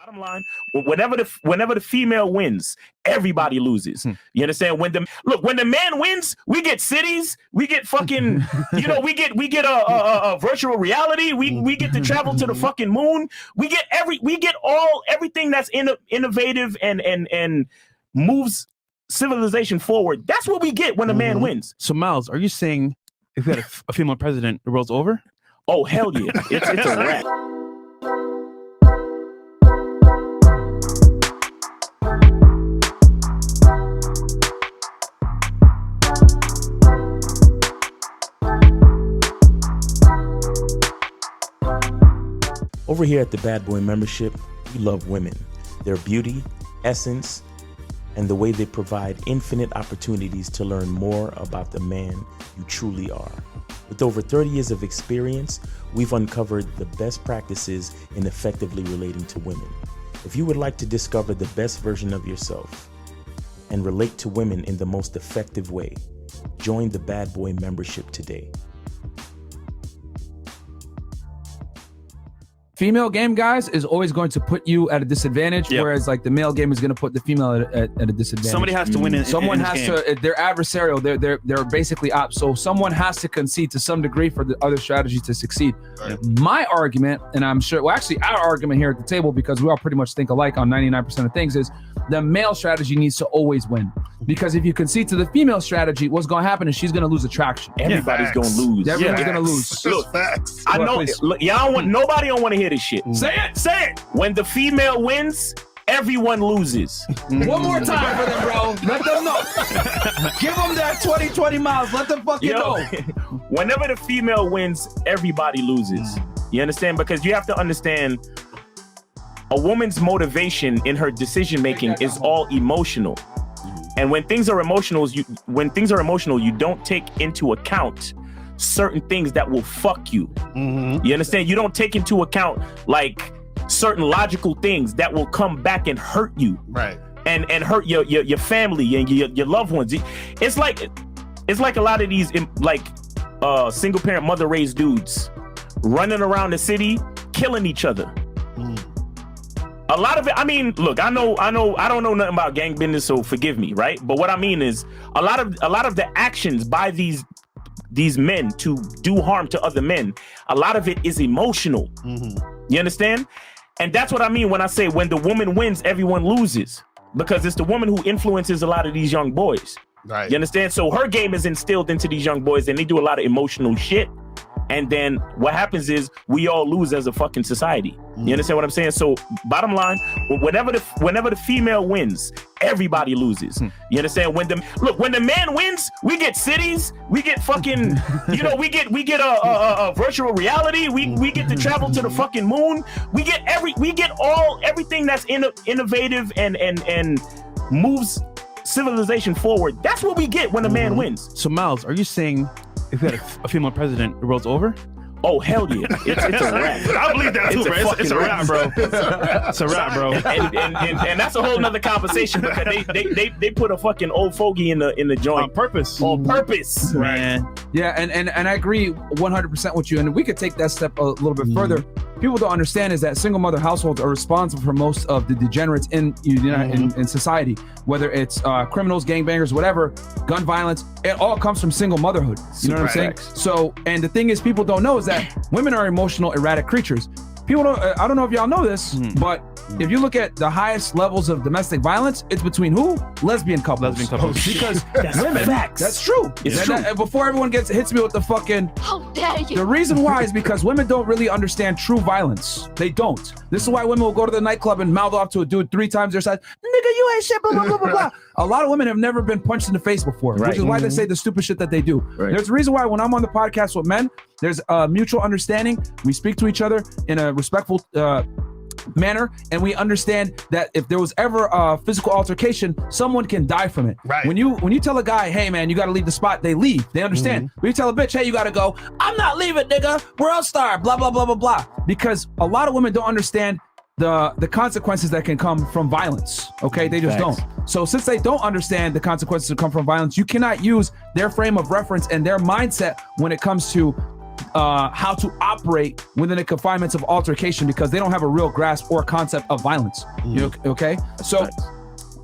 Bottom line, whenever the female wins, everybody loses. You understand? When the man wins, we get cities, we get fucking, we get a virtual reality, we get to travel to the fucking moon, we get everything that's innovative and moves civilization forward. That's what we get when a man wins. So Miles, are you saying if we had a female president, the world's over? Oh hell yeah, it's a wrap. Over here at the Bad Boy membership, we love women, their beauty, essence, and the way they provide infinite opportunities to learn more about the man you truly are. With over 30 years of experience, we've uncovered the best practices in effectively relating to women. If you would like to discover the best version of yourself and relate to women in the most effective way, join the Bad Boy membership today. Female game, guys, is always going to put you at a disadvantage, whereas like the male game is going to put the female at a disadvantage. Somebody has to win. Someone in has game. to. They're adversarial. They're basically up. So someone has to concede to some degree for the other strategy to succeed. Right. My argument, and I'm sure, well, actually, our argument here at the table, because we all pretty much think alike on 99% of things, is the male strategy needs to always win. Because if you concede to the female strategy, what's going to happen is she's going to lose attraction. Everybody's going to lose. Everybody's going to lose. Look, facts. I know. Look, nobody don't want to hear this shit. Say it. Say it. When the female wins, everyone loses. One more time for them, bro. Let them know. Give them that 20 miles. Let them fucking know. Whenever the female wins, everybody loses. You understand? Because you have to understand, a woman's motivation in her decision making is all emotional. And when things are emotional, you don't take into account certain things that will fuck you. You understand? You don't take into account like certain logical things that will come back and hurt you. Right. And hurt your family and your loved ones. It's like a lot of these single parent mother raised dudes running around the city killing each other. A lot of it, I mean, look, I don't know nothing about gang business, so forgive me, right? But what I mean is a lot of the actions by these men to do harm to other men, a lot of it is emotional. You understand? And that's what I mean when I say when the woman wins, everyone loses, because it's the woman who influences a lot of these young boys. Right. You understand? So her game is instilled into these young boys and they do a lot of emotional shit. And then what happens is we all lose as a fucking society. You understand what I'm saying? So bottom line, whenever the female wins, everybody loses. You understand? When the man wins, we get cities, we get fucking, we get a virtual reality, we get to travel to the fucking moon, we get everything that's innovative and moves civilization forward. That's what we get when a man wins. So Miles, are you saying if we had a female president, the world's over? Oh hell yeah! It's a wrap. I believe that too, bro. It's a wrap, bro. It's a wrap, bro. And that's a whole nother conversation, because they put a fucking old fogey in the joint on purpose. On purpose, man. Yeah, and I agree 100% with you. And we could take that step a little bit further. People don't understand is that single mother households are responsible for most of the degenerates in society, whether it's criminals, gangbangers, whatever, gun violence. It all comes from single motherhood. You know what I'm saying? So, and the thing is, people don't know is that women are emotional, erratic creatures. People don't. I don't know if y'all know this, but if you look at the highest levels of domestic violence, it's between who? Lesbian couples. Because women. Facts. That's true. It's true. Before everyone hits me with the fucking. How dare you? The reason why is because women don't really understand true violence. They don't. This is why women will go to the nightclub and mouth off to a dude 3 times their size. Nigga, you ain't shit. Blah blah blah blah blah. A lot of women have never been punched in the face before, which is why they say the stupid shit that they do. Right. There's a reason why when I'm on the podcast with men, there's a mutual understanding. We speak to each other in a respectful manner, and we understand that if there was ever a physical altercation, someone can die from it. Right. When you tell a guy, hey man, you got to leave the spot, they leave. They understand. When you tell a bitch, hey, you got to go, I'm not leaving, nigga. World star, blah blah blah blah blah. Because a lot of women don't understand the consequences that can come from violence. Okay, they just don't. So since they don't understand the consequences that come from violence, you cannot use their frame of reference and their mindset when it comes to how to operate within the confinements of altercation because they don't have a real grasp or concept of violence. Okay? So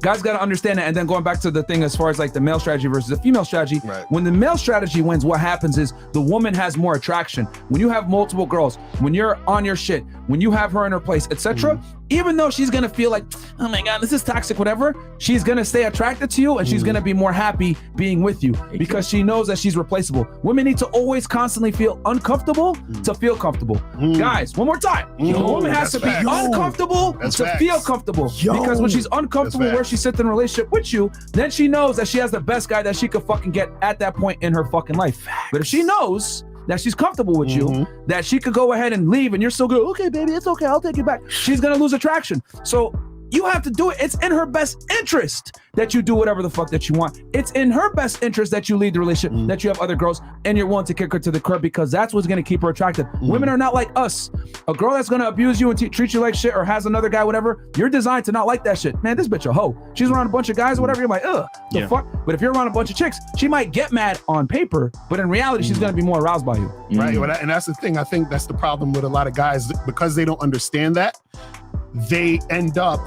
guys got to understand that. And then going back to the thing as far as like the male strategy versus the female strategy, when the male strategy wins, what happens is the woman has more attraction. When you have multiple girls, when you're on your shit, when you have her in her place, etc., even though she's gonna feel like, oh my God, this is toxic, whatever, she's gonna stay attracted to you and she's gonna be more happy being with you because she knows that she's replaceable. Women need to always constantly feel uncomfortable to feel comfortable. Guys, one more time. A woman has to be uncomfortable to feel comfortable. Because when she's uncomfortable where she sits in a relationship with you, then she knows that she has the best guy that she could fucking get at that point in her fucking life. But if she knows that she's comfortable with you, that she could go ahead and leave and you're still good, okay, baby, it's okay, I'll take you back. She's gonna lose attraction. So you have to do it. It's in her best interest that you do whatever the fuck that you want. It's in her best interest that you lead the relationship, that you have other girls, and you're willing to kick her to the curb because that's what's gonna keep her attractive. Women are not like us. A girl that's gonna abuse you and treat you like shit or has another guy, whatever, you're designed to not like that shit. Man, this bitch a hoe. She's around a bunch of guys or whatever, you're like, ugh, the fuck? But if you're around a bunch of chicks, she might get mad on paper, but in reality, she's gonna be more aroused by you. Right, and that's the thing. I think that's the problem with a lot of guys because they don't understand that, they end up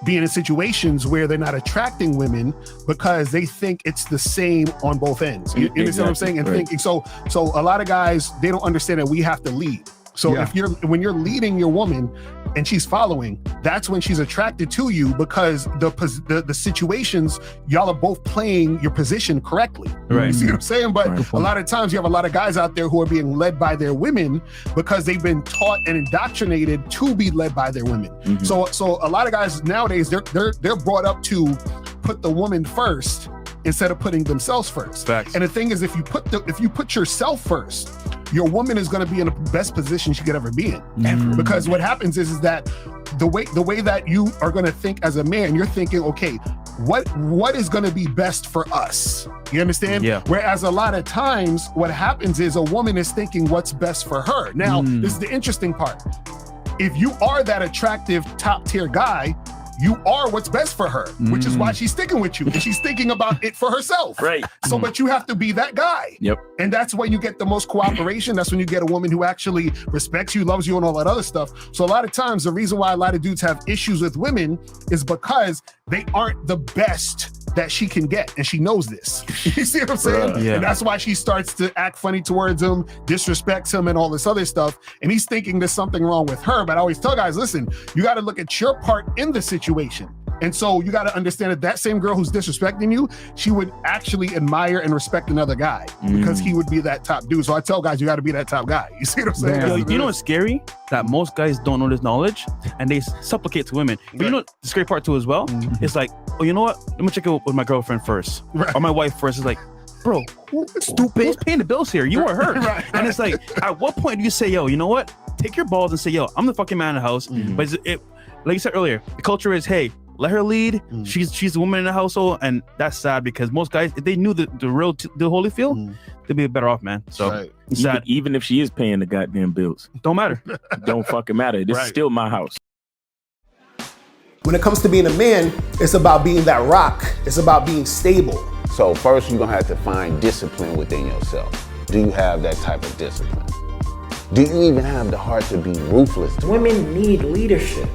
being in situations where they're not attracting women because they think it's the same on both ends. You understand what I'm saying? And thinking so a lot of guys, they don't understand that we have to lead. So when you're leading your woman and she's following, that's when she's attracted to you because the situations, y'all are both playing your position correctly. You see what I'm saying? But a lot of times you have a lot of guys out there who are being led by their women because they've been taught and indoctrinated to be led by their women. So a lot of guys nowadays, they're brought up to put the woman first instead of putting themselves first. And the thing is, if you put yourself first, your woman is going to be in the best position she could ever be in. Because what happens is that the way that you are going to think as a man, you're thinking, okay, what is going to be best for us? You understand? Whereas a lot of times what happens is a woman is thinking what's best for her. Now, this is the interesting part. If you are that attractive top tier guy, you are what's best for her, which is why she's sticking with you. And she's thinking about it for herself. So, but you have to be that guy. And that's when you get the most cooperation. That's when you get a woman who actually respects you, loves you, and all that other stuff. So a lot of times, the reason why a lot of dudes have issues with women is because they aren't the best that she can get. And she knows this. You see what I'm saying? And that's why she starts to act funny towards him, disrespects him, and all this other stuff. And he's thinking there's something wrong with her. But I always tell guys, listen, you got to look at your part in the situation. And so you got to understand that that same girl who's disrespecting you, she would actually admire and respect another guy because he would be that top dude. So I tell guys, you got to be that top guy. You see what I'm saying? Yo, you know what's scary? That most guys don't know this knowledge and they supplicate to women. But you know the scary part too as well? It's like, oh, you know what? Let me check it with my girlfriend first. Or my wife first. It's like, bro, who's paying the bills here? You or her? And it's like, at what point do you say, yo, you know what? Take your balls and say, yo, I'm the fucking man in the house. But like you said earlier, the culture is, hey, let her lead. She's the woman in the household, and that's sad because most guys, if they knew the real the holy feel, they'd be better off, man. So it's sad. Even if she is paying the goddamn bills, don't matter. Don't fucking matter. This is still my house. When it comes to being a man, it's about being that rock. It's about being stable. So first, you're gonna have to find discipline within yourself. Do you have that type of discipline? Do you even have the heart to be ruthless? Women need leadership.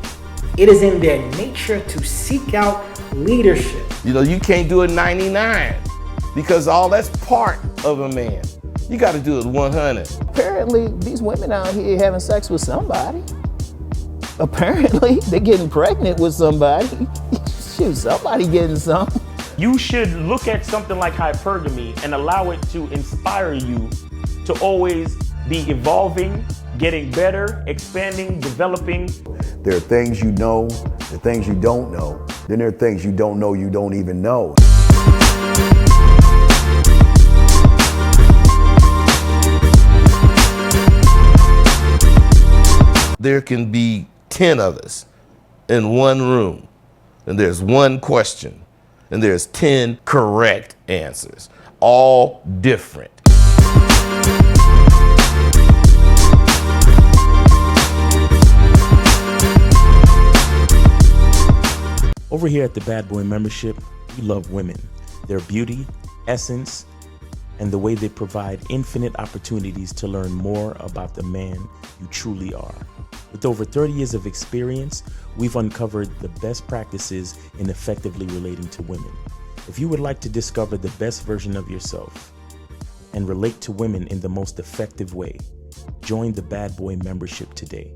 It is in their nature to seek out leadership. You know, you can't do it 99 because all that's part of a man. You got to do it 100. Apparently, these women out here having sex with somebody. Apparently, they're getting pregnant with somebody. Shoot, somebody getting some. You should look at something like hypergamy and allow it to inspire you to always be evolving, getting better, expanding, developing. There are things you know, there are things you don't know. Then there are things you don't know you don't even know. There can be 10 of us in one room, and there's one question, and there's 10 correct answers, all different. Over here at the Bad Boy membership, we love women, their beauty, essence, and the way they provide infinite opportunities to learn more about the man you truly are. With over 30 years of experience, we've uncovered the best practices in effectively relating to women. If you would like to discover the best version of yourself and relate to women in the most effective way, join the Bad Boy membership today.